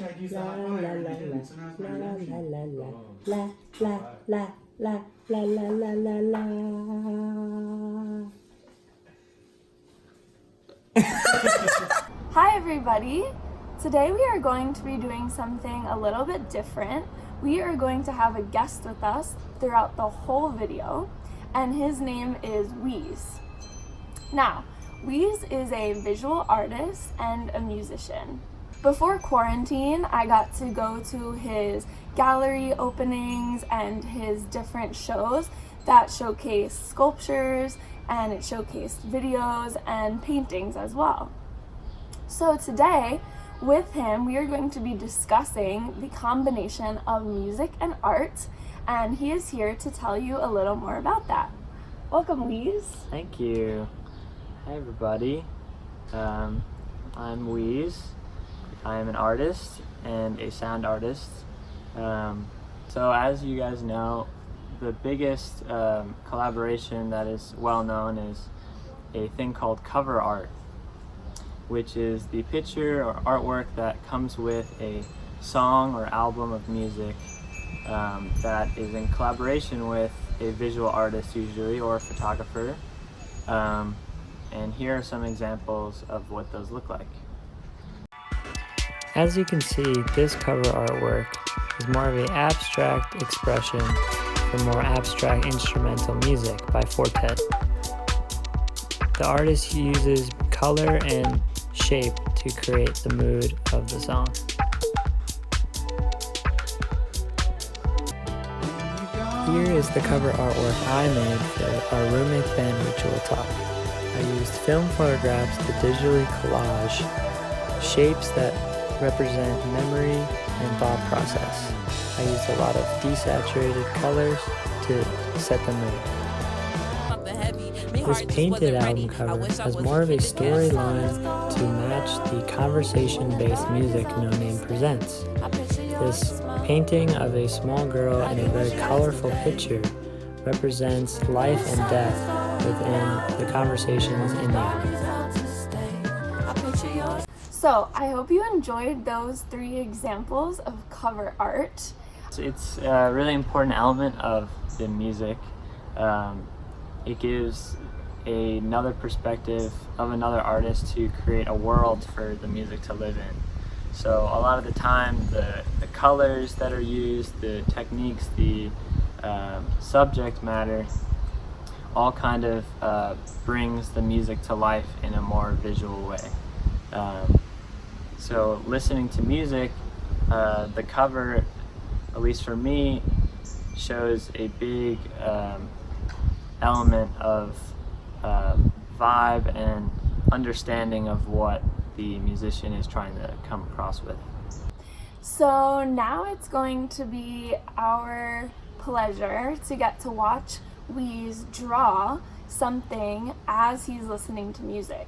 Hi everybody! Today we are going to be doing something a little bit different. We are going to have a guest with us throughout the whole video, and his name is Weeze. Now, Weeze is a visual artist and a musician. Before quarantine, I got to go to his gallery openings and his different shows that showcase sculptures, and it showcased videos and paintings as well. So today, with him, we are going to be discussing the combination of music and art, and he is here to tell you a little more about that. Welcome, Weeze. Thank you. Hi, everybody. I'm Weeze. I am an artist and a sound artist. So as you guys know, the biggest collaboration that is well known is a thing called cover art, which is the picture or artwork that comes with a song or album of music that is in collaboration with a visual artist usually, or a photographer. And here are some examples of what those look like. As you can see, this cover artwork is more of an abstract expression for more abstract instrumental music by Fortet. The artist uses color and shape to create the mood of the song. Here is the cover artwork I made for our roommate band Ritual Talk. I used film photographs to digitally collage shapes that represent memory and thought process. I used a lot of desaturated colors to set the mood. This painted album cover has more of a storyline to match the conversation-based music No Name presents. This painting of a small girl in a very colorful picture represents life and death within the conversations in the album. So, I hope you enjoyed those 3 examples of cover art. It's a really important element of the music. It gives another perspective of another artist to create a world for the music to live in. So a lot of the time, the colors that are used, the techniques, the subject matter, all kind of brings the music to life in a more visual way. So listening to music, the cover, at least for me, shows a big element of vibe and understanding of what the musician is trying to come across with. So now it's going to be our pleasure to get to watch Weeze draw something as he's listening to music.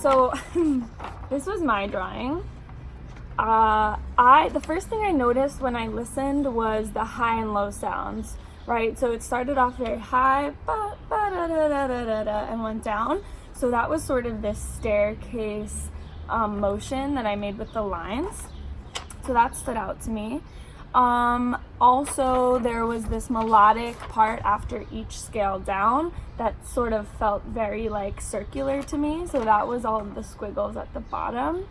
So this was my drawing. The first thing I noticed when I listened was the high and low sounds, right? So it started off very high, and went down. So that was sort of this staircase motion that I made with the lines. So that stood out to me. Also, there was this melodic part after each scale down that sort of felt very like circular to me. So that was all of the squiggles at the bottom.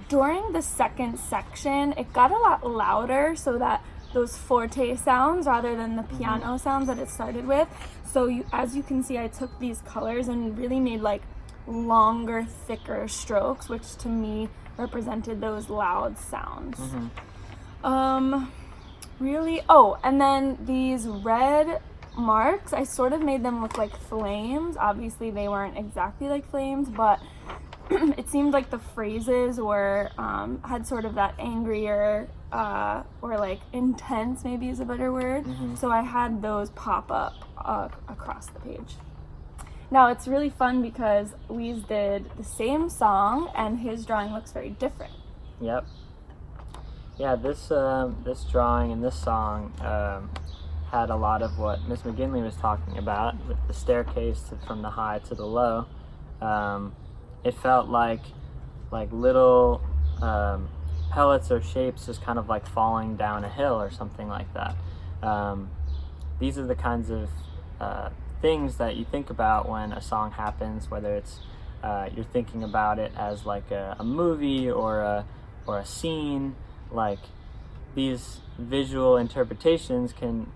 During the second section, it got a lot louder, so that those forte sounds rather than the piano sounds that it started with. So as you can see, I took these colors and really made like longer, thicker strokes, which to me represented those loud sounds. And then these red marks, I sort of made them look like flames. Obviously they weren't exactly like flames, but it seemed like the phrases were had sort of that angrier or like intense, maybe is a better word. So I had those pop up across the page. Now it's really fun because Weeze did the same song and his drawing looks very different. Yep. Yeah, this drawing and this song had a lot of what Miss McGinley was talking about with the staircase from the high to the low. It felt like little pellets or shapes just kind of like falling down a hill or something like that. These are the kinds of things that you think about when a song happens, whether it's you're thinking about it as like a movie or a scene. Like, these visual interpretations can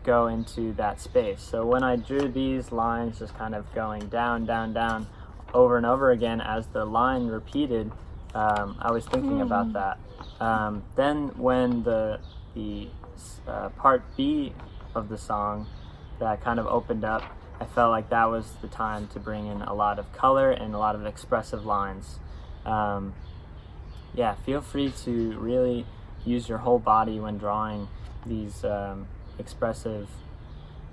go into that space. So when I drew these lines just kind of going down, down, down over and over again as the line repeated, I was thinking about that. Then when the part B of the song that kind of opened up, I felt like that was the time to bring in a lot of color and a lot of expressive lines. Yeah, feel free to really use your whole body when drawing these expressive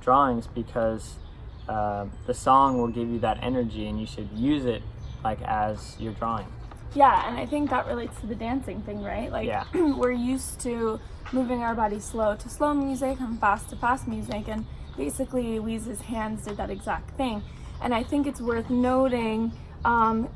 drawings, because the song will give you that energy and you should use it like as you're drawing. Yeah, and I think that relates to the dancing thing, right? Like, Yeah. we're used to moving our body slow to slow music and fast to fast music, and basically Weeze's hands did that exact thing. And I think it's worth noting,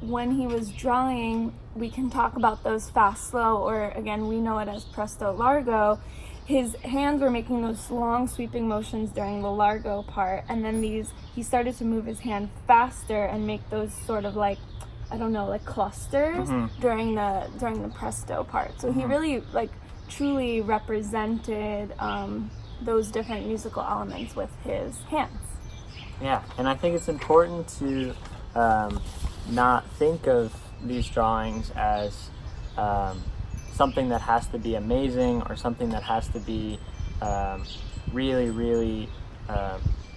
when he was drawing, we can talk about those fast, slow, or again, we know it as presto largo. His hands were making those long sweeping motions during the largo part, and then he started to move his hand faster and make those sort of like, I don't know, like clusters during the presto part. So he really like truly represented those different musical elements with his hands. Yeah, and I think it's important to not think of these drawings as something that has to be amazing or something that has to be really, really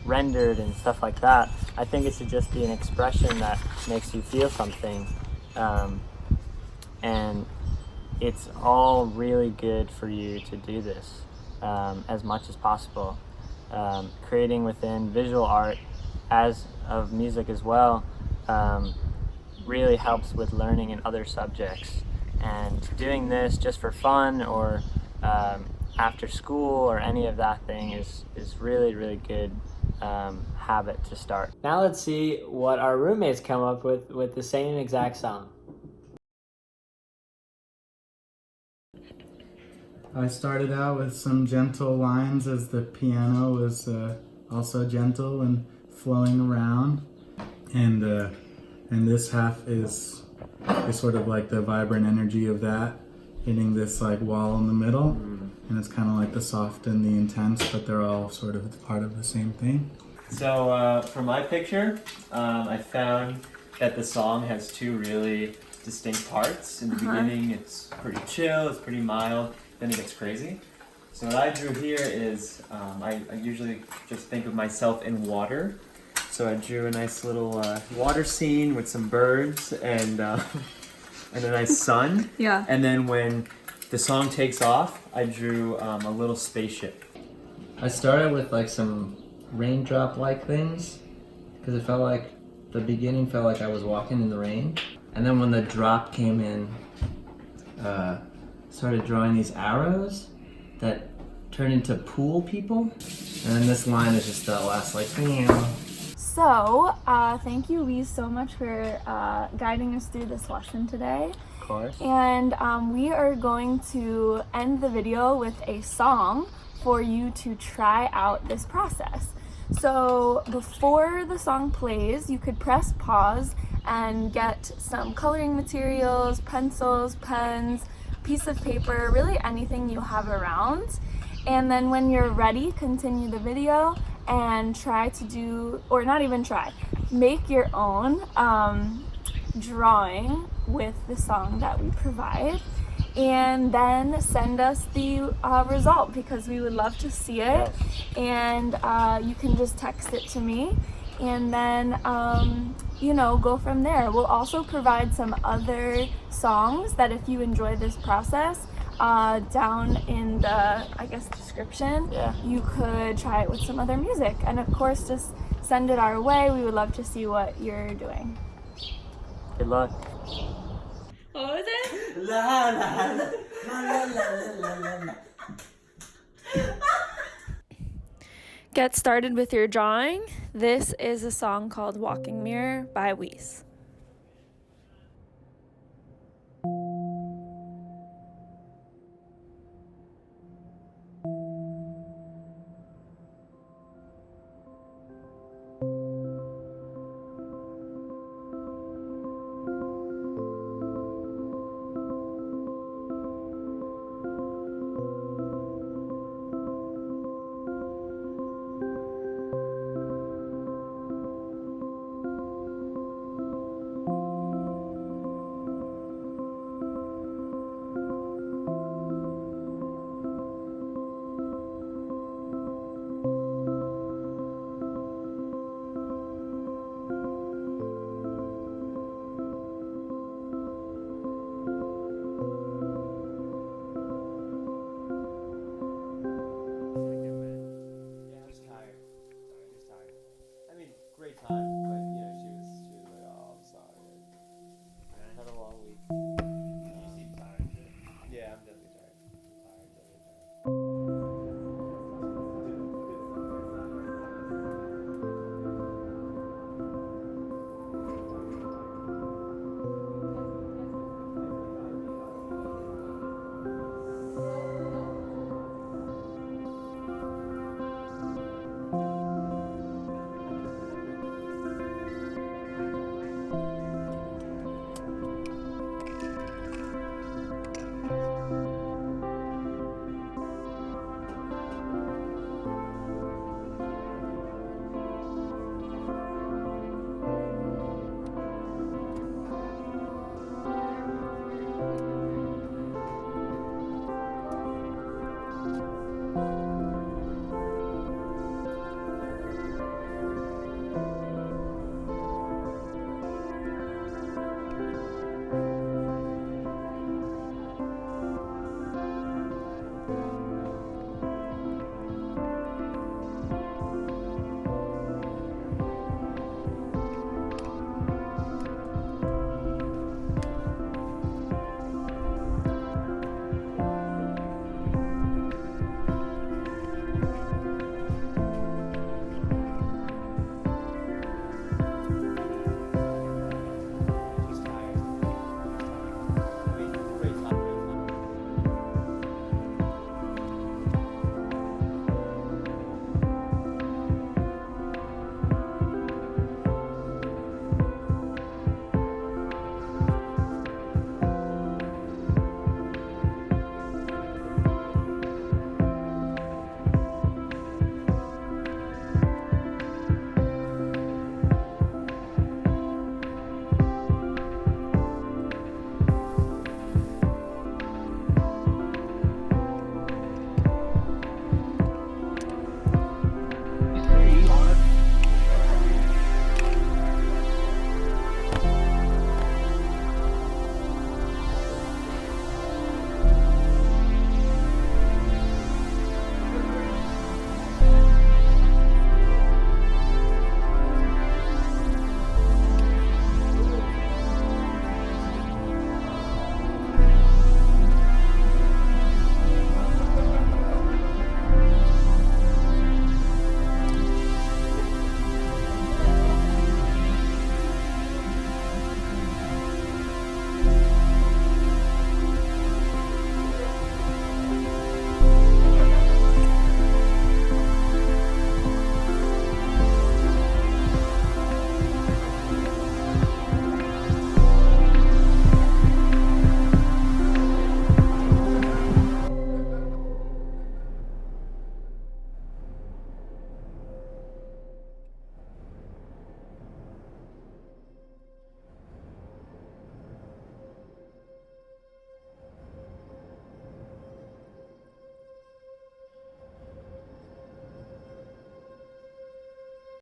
rendered and stuff like that. I think it should just be an expression that makes you feel something, and it's all really good for you to do this as much as possible. Creating within visual art, as of music as well, really helps with learning in other subjects. And doing this just for fun or after school or any of that thing is really, really good habit to start. Now let's see what our roommates come up with the same exact song. I started out with some gentle lines as the piano was also gentle and flowing around, and this half is sort of like the vibrant energy of that hitting this like wall in the middle, and it's kind of like the soft and the intense, but they're all sort of part of the same thing. So for my picture, I found that the song has two really distinct parts. In the beginning, it's pretty chill, it's pretty mild, then it gets crazy. So what I drew here is, I usually just think of myself in water. So I drew a nice little water scene with some birds and a nice sun. Yeah. And then when the song takes off, I drew a little spaceship. I started with like some raindrop-like things because it felt like the beginning felt like I was walking in the rain, and then when the drop came in, started drawing these arrows that turned into pool people, and then this line is just the last like. So, thank you, Weeze, so much for guiding us through this lesson today. Of course. And we are going to end the video with a song for you to try out this process. So before the song plays, you could press pause and get some coloring materials, pencils, pens, piece of paper, really anything you have around. And then when you're ready, continue the video and try to do, or not even try, make your own drawing with the song that we provide, and then send us the result, because we would love to see it. And you can just text it to me, and then go from there. We'll also provide some other songs that, if you enjoy this process, down in the description, you could try it with some other music. And of course, just send it our way. We would love to see what you're doing. Good luck. What was it? La la la la la la. Get started with your drawing. This is a song called Walking Mirror by Weeze. time, but